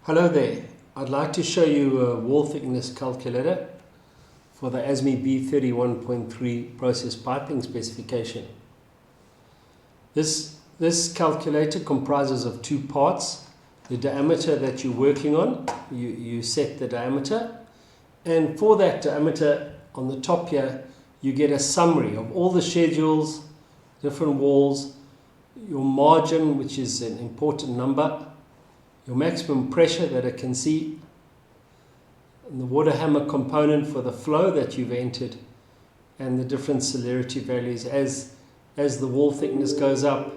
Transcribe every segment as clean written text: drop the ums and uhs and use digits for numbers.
Hello there. I'd like to show you a wall thickness calculator for the ASME B31.3 process piping specification. This calculator comprises of two parts. The diameter that you're working on, you set the diameter, and for that diameter on the top here you get a summary of all the schedules, different walls, your margin, which is an important number, your maximum pressure that it can see, and the water hammer component for the flow that you've entered, and the different celerity values. As the wall thickness goes up,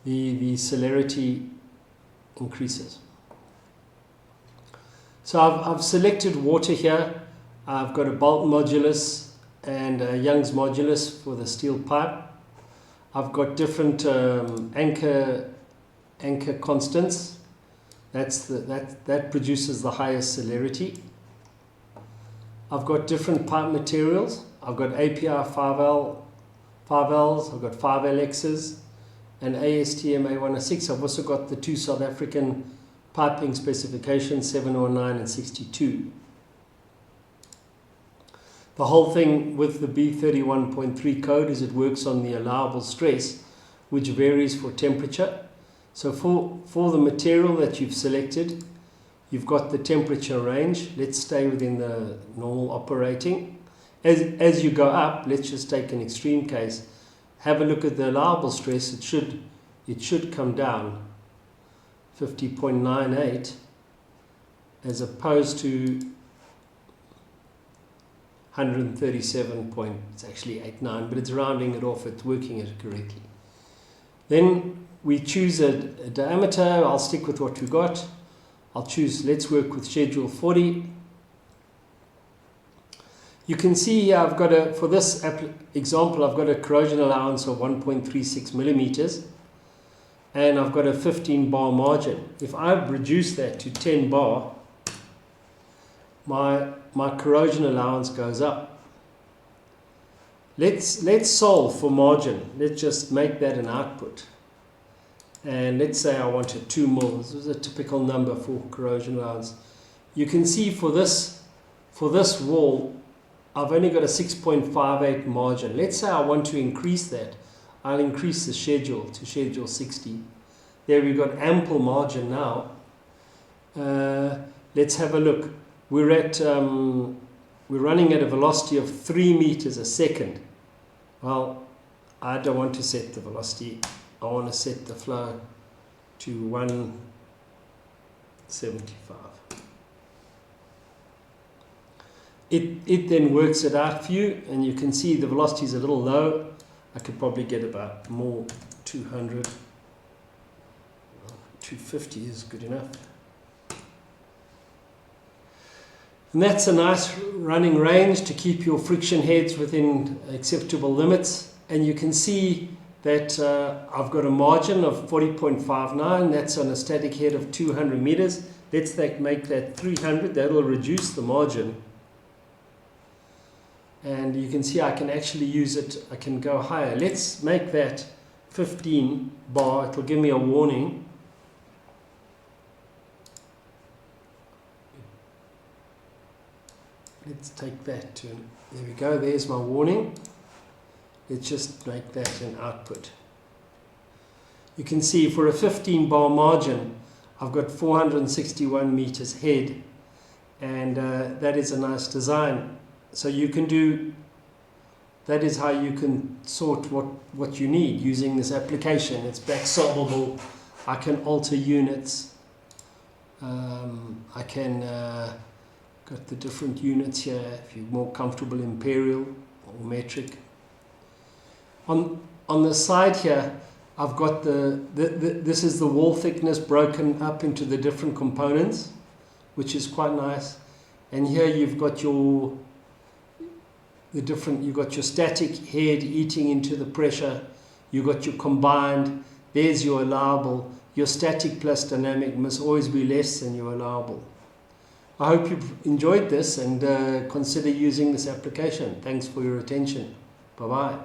the celerity increases. So I've selected water here. I've got a Bolt modulus and a Young's modulus for the steel pipe. I've got different anchor constants. That produces the highest celerity. I've got different pipe materials. I've got API 5Ls, I've got 5LXs, and ASTM A106. I've also got the two South African piping specifications, 709 and 62. The whole thing with the B31.3 code is it works on the allowable stress, which varies for temperature. So for the material that you've selected, you've got the temperature range. Let's stay within the normal operating. As you go up, let's just take an extreme case. Have a look at the allowable stress. It should come down 50.98 as opposed to 137 point, it's actually 89, but it's rounding it off, it's working it correctly. Then we choose a diameter. I'll stick with what we got. I'll choose, let's work with schedule 40. You can see here I've got for this example, I've got a corrosion allowance of 1.36 millimeters and I've got a 15 bar margin. If I reduce that to 10 bar, my corrosion allowance goes up. Let's solve for margin. Let's just make that an output. And let's say I wanted 2 mil. This is a typical number for corrosion allowance. You can see for this wall, I've only got a 6.58 margin. Let's say I want to increase that. I'll increase the schedule to schedule 60. There we've got ample margin now. Let's have a look. We're running at a velocity of 3 meters a second. Well, I don't want to set the velocity. I want to set the flow to 175. It then works it out for you, and you can see the velocity is a little low. I could probably get about more 200. 250 is good enough. And that's a nice running range to keep your friction heads within acceptable limits. And you can see that I've got a margin of 40.59. That's on a static head of 200 meters. Let's make that 300. That'll reduce the margin. And you can see I can actually use it. I can go higher. Let's make that 15 bar. It'll give me a warning. Let's take that to, there we go, there's my warning. Let's just make that an output. You can see for a 15 bar margin, I've got 461 meters head, and that is a nice design. So you can do, that is how you can sort what you need using this application. It's back solvable. I can alter units. I can got the different units here if you're more comfortable imperial or metric. On the side here, I've got this is the wall thickness broken up into the different components, which is quite nice. And here you've got you've got your static head eating into the pressure. You've got your combined. There's your allowable. Your static plus dynamic must always be less than your allowable. I hope you've enjoyed this and consider using this application. Thanks for your attention. Bye-bye.